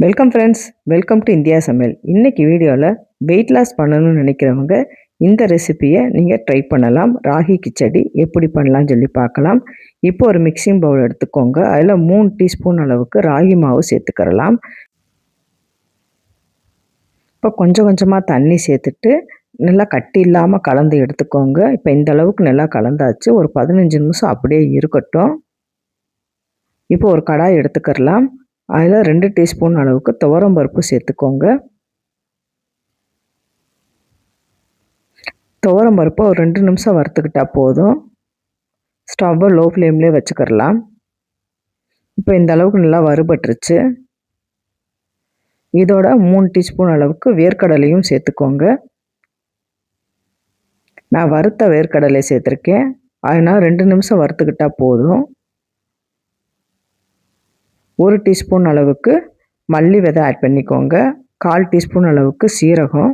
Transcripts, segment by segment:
Welcome friends, welcome to India சமையல். இன்னைக்கு வீடியோவில் வெயிட் லாஸ் பண்ணணும்னு நினைக்கிறவங்க இந்த ரெசிபியை நீங்கள் ட்ரை பண்ணலாம். ராகி கிச்சடி எப்படி பண்ணலாம்னு சொல்லி பார்க்கலாம். இப்போ ஒரு மிக்சிங் பவுல் எடுத்துக்கோங்க. அதில் 3 டீஸ்பூன் அளவுக்கு ராகி மாவு சேர்த்துக்கிறலாம். இப்போ கொஞ்சம் கொஞ்சமாக தண்ணி சேர்த்துட்டு நல்லா கட்டி இல்லாமல் கலந்து எடுத்துக்கோங்க. இப்போ இந்த அளவுக்கு நல்லா கலந்தாச்சு. ஒரு 15 நிமிஷம் அப்படியே இருக்கட்டும். இப்போ ஒரு கடாய் எடுத்துக்கிறலாம். அதில் 2 டீஸ்பூன் அளவுக்கு துவரம் பருப்பு சேர்த்துக்கோங்க. துவரம் பருப்பை ஒரு 2 நிமிஷம் வறுத்துக்கிட்டால் போதும். ஸ்டவ்வை லோ ஃப்ளேம்லேயே வச்சுக்கிறலாம். இப்போ இந்த அளவுக்கு நல்லா வறுபட்டுருச்சு. இதோட 3 டீஸ்பூன் அளவுக்கு வேர்க்கடலையும் சேர்த்துக்கோங்க. நான் வறுத்த வேர்க்கடலை சேர்த்துருக்கேன். அதனால் 2 நிமிஷம் வறுத்துக்கிட்டால் போதும். 1 டீஸ்பூன் அளவுக்கு மல்லி விதை ஆட் பண்ணிக்கோங்க. 1/4 டீஸ்பூன் அளவுக்கு சீரகம்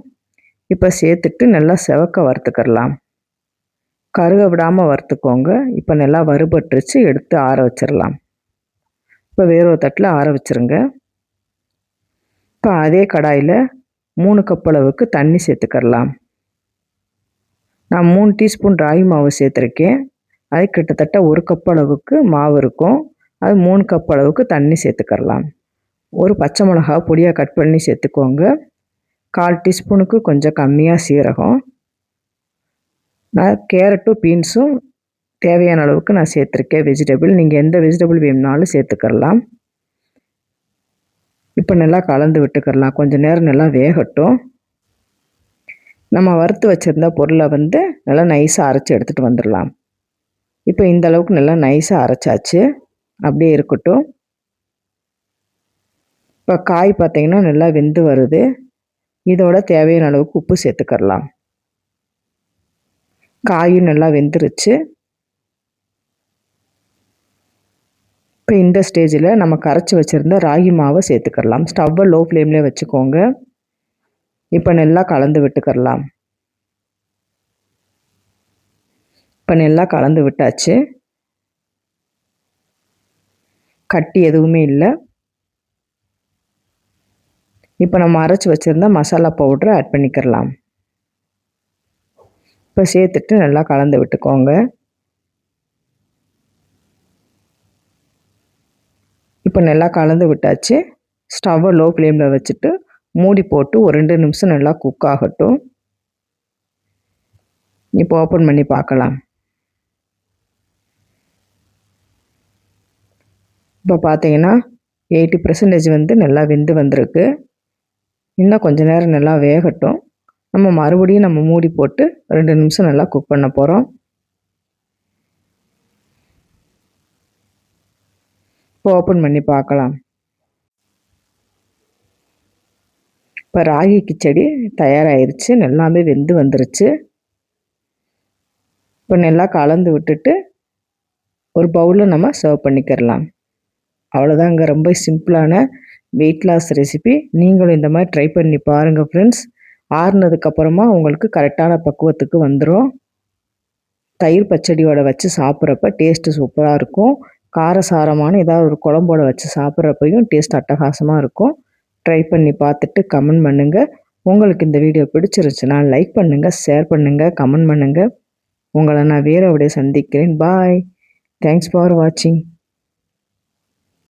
இப்போ சேர்த்துட்டு நல்லா செவக்க வறுத்துக்கிறலாம். கருக விடாமல் வறுத்துக்கோங்க. இப்போ நல்லா வறுபட்டுருச்சு. எடுத்து ஆற வச்சிடலாம். இப்போ வேற ஒரு தட்டில் ஆற வச்சுருங்க. இப்போ அதே கடாயில் 3 கப் அளவுக்கு தண்ணி சேர்த்துக்கிறலாம். நான் 3 டீஸ்பூன் ராகி மாவு சேர்த்துருக்கேன். அது கிட்டத்தட்ட 1 கப் அளவுக்கு மாவு இருக்கும். அது 3 கப் அளவுக்கு தண்ணி சேர்த்துக்கிறலாம். ஒரு பச்சை மிளகா பொடியாக கட் பண்ணி சேர்த்துக்கோங்க. 1/4 டீஸ்பூனுக்கு கொஞ்சம் கம்மியாக சீரகம். நான் கேரட்டும் பீன்ஸும் தேவையான அளவுக்கு நான் சேர்த்துருக்கேன். வெஜிடபிள் நீங்கள் எந்த வெஜிடபிள் வேணும்னாலும் சேர்த்துக்கிறலாம். இப்போ நல்லா கலந்து விட்டுக்கிறலாம். கொஞ்சம் நேரம் நல்லா வேகட்டும். நம்ம வறுத்து வச்சுருந்த பொருளை நல்லா நைஸாக அரைச்சி எடுத்துகிட்டு வந்துடலாம். இப்போ இந்த அளவுக்கு நல்லா நைஸாக அரைச்சாச்சு. அப்படியே இருக்கட்டும். இப்போ காய் பார்த்திங்கன்னா நல்லா வெந்து வருது. இதோட தேவையான அளவுக்கு உப்பு சேர்த்துக்கிறலாம். காயும் நல்லா வெந்துருச்சு. இப்போ இந்த ஸ்டேஜில் நம்ம கரைச்சி வச்சுருந்த ராகி மாவை சேர்த்துக்கிறலாம். ஸ்டவ்வை லோ ஃப்ளேம்லேயே வச்சுக்கோங்க. இப்போ நல்லா கலந்து விட்டுக்கிறலாம். இப்போ நல்லா கலந்து விட்டாச்சு. கட்டி எதுவுமே இல்லை. இப்போ நம்ம அரைச்சி வச்சுருந்த மசாலா பவுடரை ஆட் பண்ணிக்கிறலாம். இப்போ சேர்த்துட்டு நல்லா கலந்து விட்டுக்கோங்க. இப்போ நல்லா கலந்து விட்டாச்சு. ஸ்டவ்வை லோ ஃப்ளேமில் வச்சுட்டு மூடி போட்டு ஒரு 2 நிமிஷம் நல்லா குக் ஆகட்டும். இப்போ ஓப்பன் பண்ணி பார்க்கலாம். இப்போ பார்த்தீங்கன்னா 80% நல்லா வெந்து வந்திருக்கு. இன்னும் கொஞ்சம் நேரம் நல்லா வேகட்டும். நம்ம மறுபடியும் மூடி போட்டு 2 நிமிஷம் நல்லா குக் பண்ண போகிறோம். இப்போ ஓப்பன் பண்ணி பார்க்கலாம். இப்போ ராகி கிச்சடி தயாராகிருச்சு. நல்லாவே வெந்து வந்துருச்சு. இப்போ நல்லா கலந்து விட்டுட்டு ஒரு பவுலில் நம்ம சர்வ் பண்ணிக்கிறலாம். அவ்வளோதாங்க. ரொம்ப சிம்பிளான வெயிட் லாஸ் ரெசிபி. நீங்களும் இந்த மாதிரி ட்ரை பண்ணி பாருங்கள் ஃப்ரெண்ட்ஸ். ஆறுனதுக்கப்புறமா உங்களுக்கு கரெக்டான பக்குவத்துக்கு வந்துடும். தயிர் பச்சடியோட வச்சு சாப்பிட்றப்ப டேஸ்ட்டு சூப்பராக இருக்கும். காரசாரமான ஏதாவது ஒரு குழம்போட வச்சு சாப்பிட்றப்பையும் டேஸ்ட் அட்டகாசமாக இருக்கும். ட்ரை பண்ணி பார்த்துட்டு கமெண்ட் பண்ணுங்கள். உங்களுக்கு இந்த வீடியோ பிடிச்சிருச்சுன்னா லைக் பண்ணுங்கள், ஷேர் பண்ணுங்கள், கமெண்ட் பண்ணுங்கள். உங்களை நான் வேறு சந்திக்கிறேன். பாய். தேங்க்ஸ் ஃபார் வாட்சிங்.